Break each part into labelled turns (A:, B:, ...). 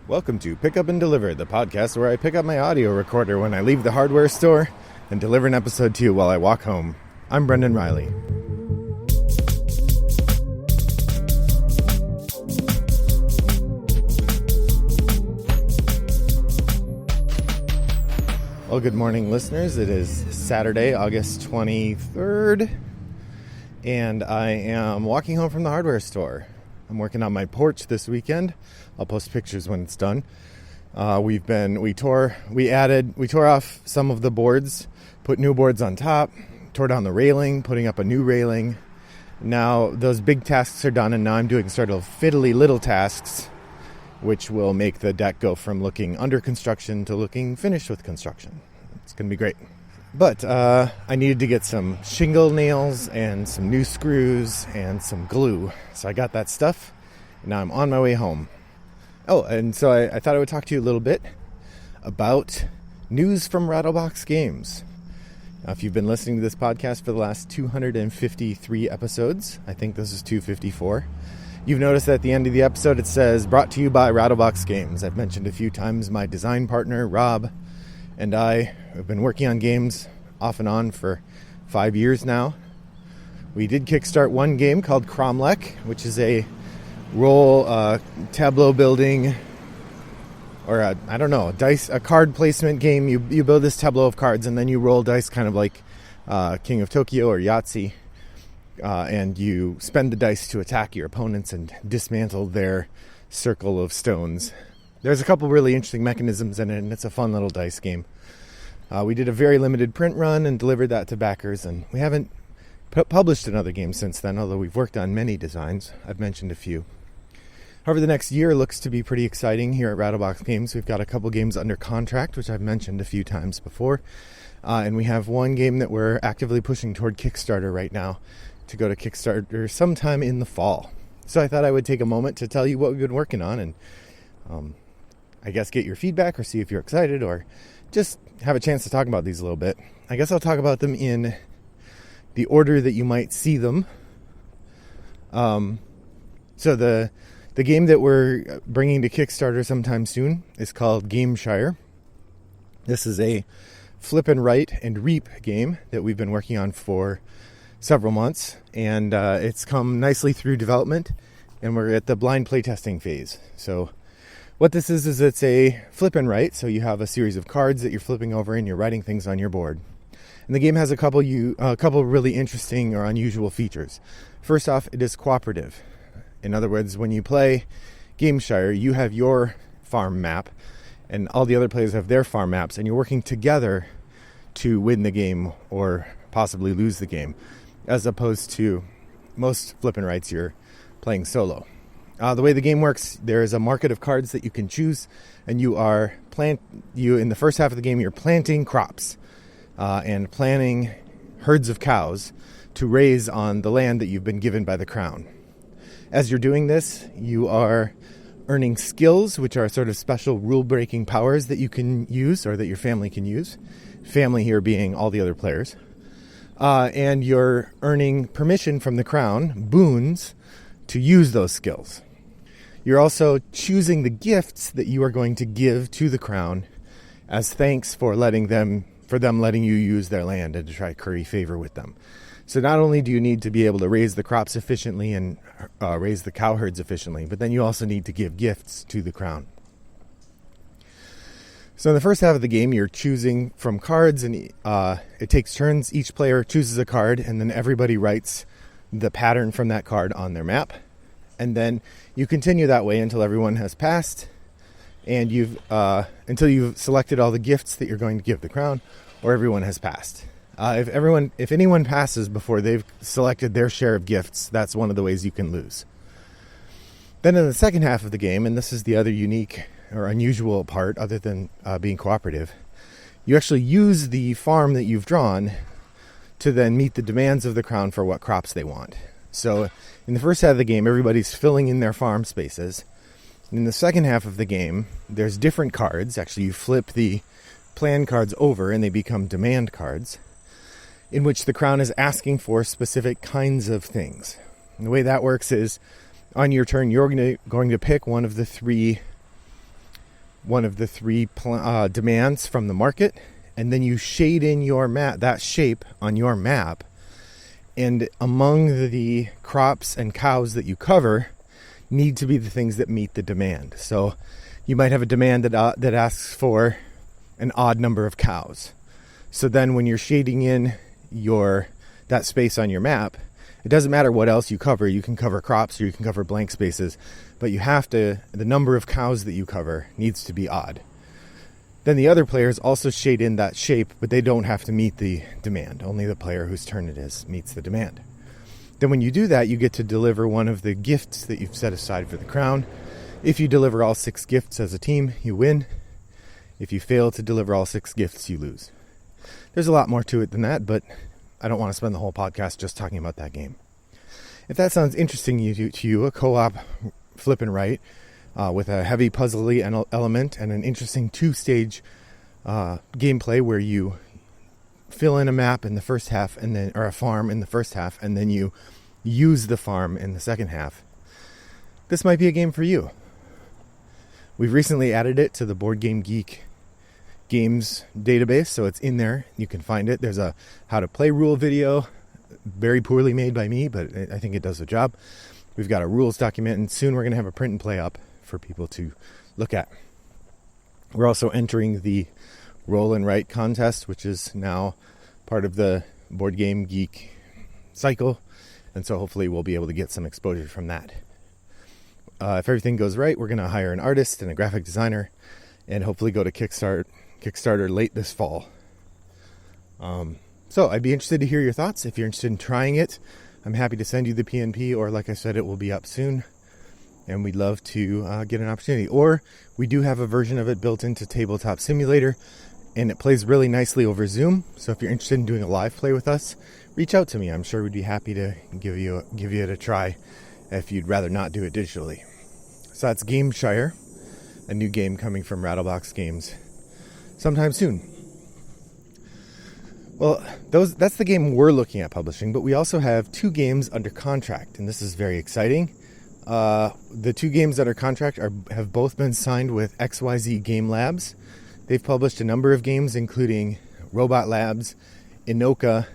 A: Welcome to Pick Up and Deliver, the podcast where I pick up my audio recorder when I leave the hardware store and deliver an episode to you while I walk home. I'm Brendan Riley. Well, good morning, listeners. It is Saturday, August 23rd, and I am walking home from the hardware store. I'm working on my porch this weekend. I'll post pictures when it's done. We tore off some of the boards, put new boards on top, tore down the railing, putting up a new railing. Now those big tasks are done, and now I'm doing sort of fiddly little tasks, which will make the deck go from looking under construction to looking finished with construction. It's going to be great. But I needed to get some shingle nails and some new screws and some glue. So I got that stuff, and now I'm on my way home. Oh, and so I thought I would talk to you a little bit about news from Rattlebox Games. Now, if you've been listening to this podcast for the last 253 episodes, I think this is 254, you've noticed that at the end of the episode it says, brought to you by Rattlebox Games. I've mentioned a few times my design partner, Rob, and I have been working on games off and on for 5 years now. We did kickstart one game called Cromlech, which is a roll tableau building, or a card placement game. You build this tableau of cards and then you roll dice, kind of like King of Tokyo or Yahtzee, and you spend the dice to attack your opponents and dismantle their circle of stones. There's a couple really interesting mechanisms in it, and it's a fun little dice game. We did a very limited print run and delivered that to backers, and we haven't published another game since then, although we've worked on many designs. I've mentioned a few. However, the next year looks to be pretty exciting here at Rattlebox Games. We've got a couple games under contract, which I've mentioned a few times before. And we have one game that we're actively pushing toward Kickstarter right now to go to Kickstarter sometime in the fall. So I thought I would take a moment to tell you what we've been working on and I guess get your feedback or see if you're excited or just have a chance to talk about these a little bit. I guess I'll talk about them in the order that you might see them. So the game that we're bringing to Kickstarter sometime soon is called Gameshire. This is a flip and write and reap game that we've been working on for several months, and it's come nicely through development, and we're at the blind playtesting phase. So what this is it's a flip and write, so you have a series of cards that you're flipping over and you're writing things on your board. And the game has a couple really interesting or unusual features. First off, it is cooperative. In other words, when you play Gameshire, you have your farm map, and all the other players have their farm maps, and you're working together to win the game or possibly lose the game, as opposed to most flip and writes you're playing solo. The way the game works, there is a market of cards that you can choose, and in the first half of the game, you're planting crops and planting herds of cows to raise on the land that you've been given by the crown. As you're doing this, you are earning skills, which are sort of special rule-breaking powers that you can use or that your family can use. Family here being all the other players. And you're earning permission from the crown, boons, to use those skills. You're also choosing the gifts that you are going to give to the crown as thanks for them letting you use their land and to try to curry favor with them. So not only do you need to be able to raise the crops efficiently and raise the cow herds efficiently, but then you also need to give gifts to the crown. So in the first half of the game, you're choosing from cards, and it takes turns. Each player chooses a card, and then everybody writes the pattern from that card on their map. And then you continue that way until everyone has passed, and until you've selected all the gifts that you're going to give the crown, or everyone has passed. If anyone passes before they've selected their share of gifts, that's one of the ways you can lose. Then in the second half of the game, and this is the other unique or unusual part other than being cooperative, you actually use the farm that you've drawn to then meet the demands of the crown for what crops they want. So in the first half of the game, everybody's filling in their farm spaces. In the second half of the game, there's different cards. Actually, you flip the plan cards over and they become demand cards, in which the crown is asking for specific kinds of things. And the way that works is, on your turn, you're going to pick one of the three one of the three demands from the market, and then you shade in your map, that shape on your map, and among the crops and cows that you cover need to be the things that meet the demand. So you might have a demand that asks for an odd number of cows. So then when you're shading in that space on your map, it doesn't matter what else you cover. You can cover crops or you can cover blank spaces, but the number of cows that you cover needs to be odd. Then the other players also shade in that shape, but they don't have to meet the demand. Only the player whose turn it is meets the demand. Then when you do that, you get to deliver one of the gifts that you've set aside for the crown. If you deliver all 6 gifts as a team, you win. If you fail to deliver all 6 gifts, you lose. There's a lot more to it than that, but I don't want to spend the whole podcast just talking about that game. If that sounds interesting to you, a co-op flip and write with a heavy puzzly element and an interesting 2-stage gameplay where you fill in a map in the first half or a farm in the first half, and then you use the farm in the second half, this might be a game for you. We've recently added it to the Board Game Geek games database, so it's in there. You can find it. There's a how to play rule video, very poorly made by me, but I think it does the job. We've got a rules document, and soon we're going to have a print and play up for people to look at. We're also entering the roll and write contest, which is now part of the Board Game Geek cycle, and so hopefully we'll be able to get some exposure from that. If everything goes right, we're going to hire an artist and a graphic designer and hopefully go to Kickstarter late this fall. So I'd be interested to hear your thoughts. If you're interested in trying it, I'm happy to send you the PNP, or like I said, it will be up soon, and we'd love to get an opportunity. Or we do have a version of it built into Tabletop Simulator, and it plays really nicely over Zoom. So if you're interested in doing a live play with us, reach out to me. I'm sure we'd be happy to give you it a try if you'd rather not do it digitally. So that's Gameshire, a new game coming from Rattlebox Games sometime soon. Well, that's the game we're looking at publishing, but we also have 2 games under contract, and this is very exciting. The 2 games under contract have both been signed with XYZ Game Labs. They've published a number of games, including Robot Labs, Inoka,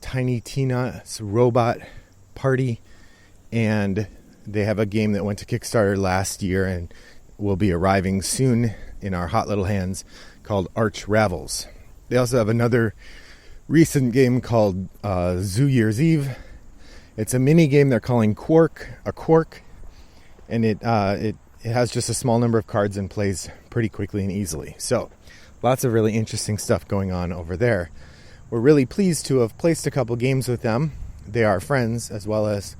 A: Tiny Tina's Robot Party, and they have a game that went to Kickstarter last year and will be arriving soon in our hot little hands called Arch Ravels. They also have another recent game called Zoo Year's Eve. It's a mini game they're calling Quark, and it has just a small number of cards and plays pretty quickly and easily. So lots of really interesting stuff going on over there. We're really pleased to have placed a couple games with them. They are friends as well as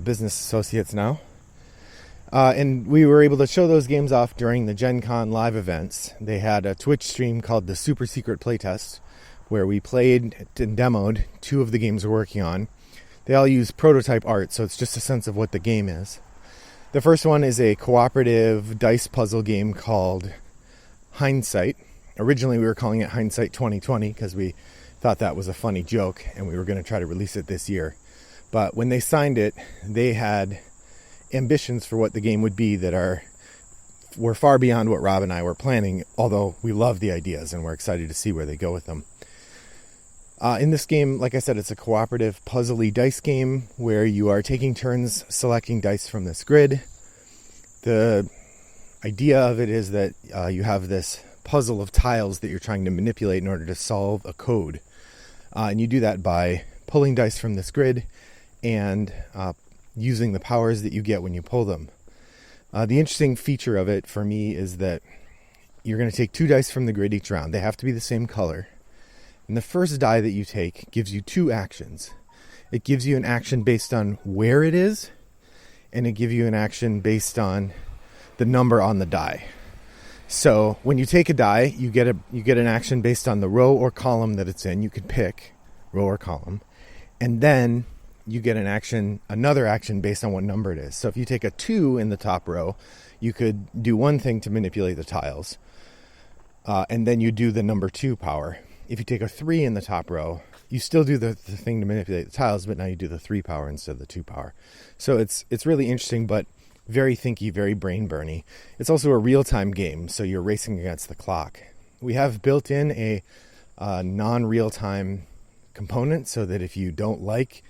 A: business associates now. And we were able to show those games off during the Gen Con live events. They had a Twitch stream called the Super Secret Playtest, where we played and demoed 2 of the games we're working on. They all use prototype art, so it's just a sense of what the game is. The first one is a cooperative dice puzzle game called Hindsight. Originally we were calling it Hindsight 2020 because we thought that was a funny joke and we were going to try to release it this year. But when they signed it, they had ambitions for what the game would be that were far beyond what Rob and I were planning, although we love the ideas and we're excited to see where they go with them. In this game, like I said, it's a cooperative puzzly dice game where you are taking turns selecting dice from this grid. The idea of it is that you have this puzzle of tiles that you're trying to manipulate in order to solve a code. And you do that by pulling dice from this grid and using the powers that you get when you pull them. The interesting feature of it for me is that you're going to take 2 dice from the grid each round. They have to be the same color. And the first die that you take gives you 2 actions. It gives you an action based on where it is, and it gives you an action based on the number on the die. So when you take a die, you get an action based on the row or column that it's in. You can pick row or column. And then you get another action based on what number it is. So if you take a 2 in the top row, you could do one thing to manipulate the tiles. And then you do the number 2 power. If you take a 3 in the top row, you still do the thing to manipulate the tiles, but now you do the 3 power instead of the 2 power. So it's really interesting, but very thinky, very brain-burny. It's also a real-time game, so you're racing against the clock. We have built in a non-real-time component so that if you don't like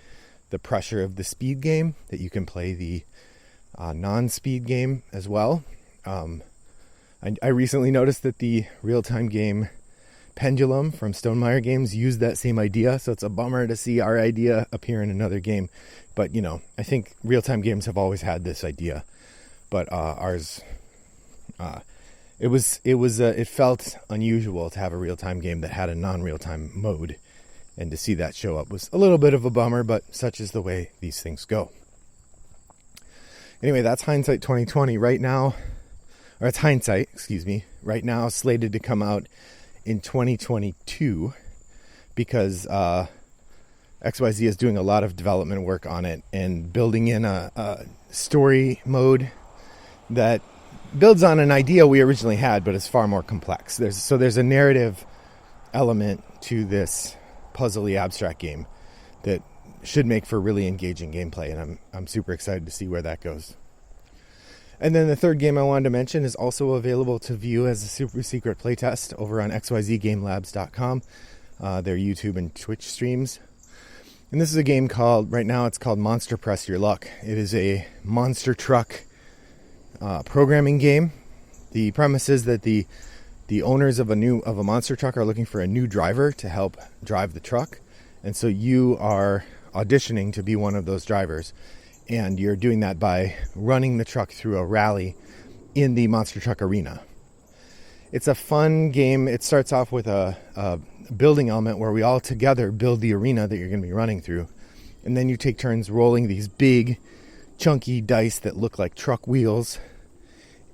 A: the pressure of the speed game, that you can play the non-speed game as well. I recently noticed that the real-time game Pendulum from Stonemaier Games used that same idea, so it's a bummer to see our idea appear in another game. But, I think real-time games have always had this idea. But ours, it felt unusual to have a real-time game that had a non-real-time mode. And to see that show up was a little bit of a bummer, but such is the way these things go. Anyway, that's Hindsight 2020 right now. Or it's Hindsight, right now slated to come out in 2022 because XYZ is doing a lot of development work on it and building in a story mode that builds on an idea we originally had, but is far more complex. There's a narrative element to this puzzly abstract game that should make for really engaging gameplay, and I'm super excited to see where that goes. And then the third game I wanted to mention is also available to view as a super secret playtest over on xyzgamelabs.com, their YouTube and Twitch streams. And this is a game right now it's called Monster Press Your Luck. It is a monster truck programming game. The premise is that the owners of a monster truck are looking for a new driver to help drive the truck. And so you are auditioning to be one of those drivers. And you're doing that by running the truck through a rally in the monster truck arena. It's a fun game. It starts off with a building element where we all together build the arena that you're going to be running through. And then you take turns rolling these big, chunky dice that look like truck wheels.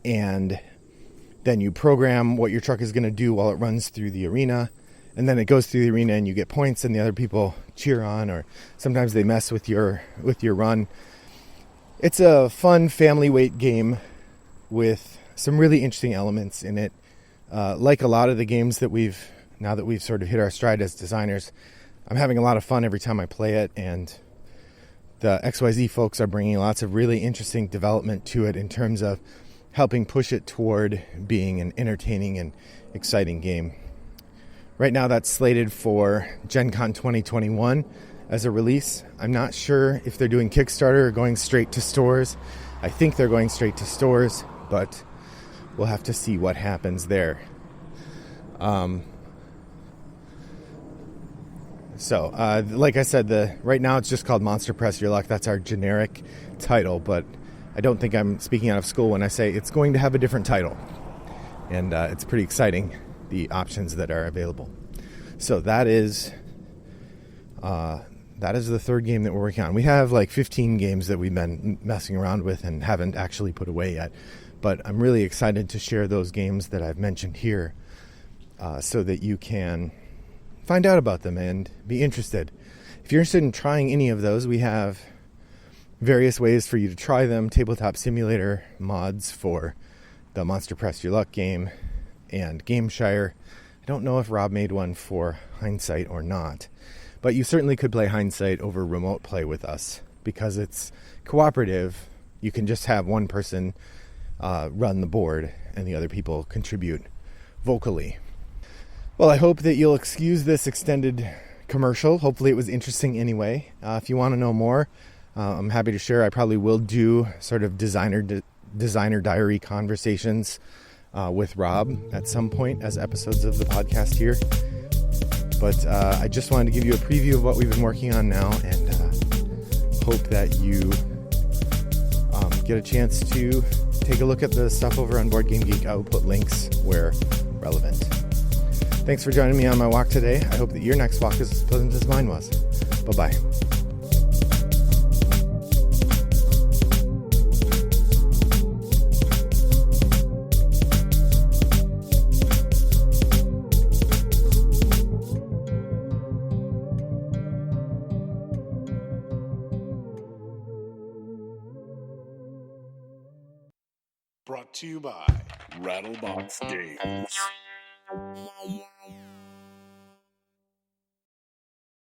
A: And then you program what your truck is going to do while it runs through the arena. And then it goes through the arena and you get points and the other people cheer on, or sometimes they mess with your run. It's a fun family weight game with some really interesting elements in it. Like a lot of the games that now that we've sort of hit our stride as designers, I'm having a lot of fun every time I play it, and the XYZ folks are bringing lots of really interesting development to it in terms of helping push it toward being an entertaining and exciting game. Right now that's slated for Gen Con 2021 as a release. I'm not sure if they're doing Kickstarter or going straight to stores. I think they're going straight to stores, but we'll have to see what happens there. Like I said, right now it's just called Monster Press Your Luck. That's our generic title, but I don't think I'm speaking out of school when I say it's going to have a different title. And it's pretty exciting, the options that are available. So that is the third game that we're working on. We have like 15 games that we've been messing around with and haven't actually put away yet. But I'm really excited to share those games that I've mentioned here so that you can find out about them and be interested. If you're interested in trying any of those, we have various ways for you to try them. Tabletop Simulator mods for the Monster Press Your Luck game and Gameshire. I don't know if Rob made one for Hindsight or not. But you certainly could play Hindsight over remote play with us. Because it's cooperative, you can just have one person run the board and the other people contribute vocally. Well, I hope that you'll excuse this extended commercial. Hopefully it was interesting anyway. If you want to know more, I'm happy to share. I probably will do sort of designer diary conversations with Rob at some point as episodes of the podcast here. But I just wanted to give you a preview of what we've been working on now, and hope that you get a chance to take a look at the stuff over on Board Game Geek. I will put links where relevant. Thanks for joining me on my walk today. I hope that your next walk is as pleasant as mine was. Bye-bye.
B: Brought to you by Rattlebox Games.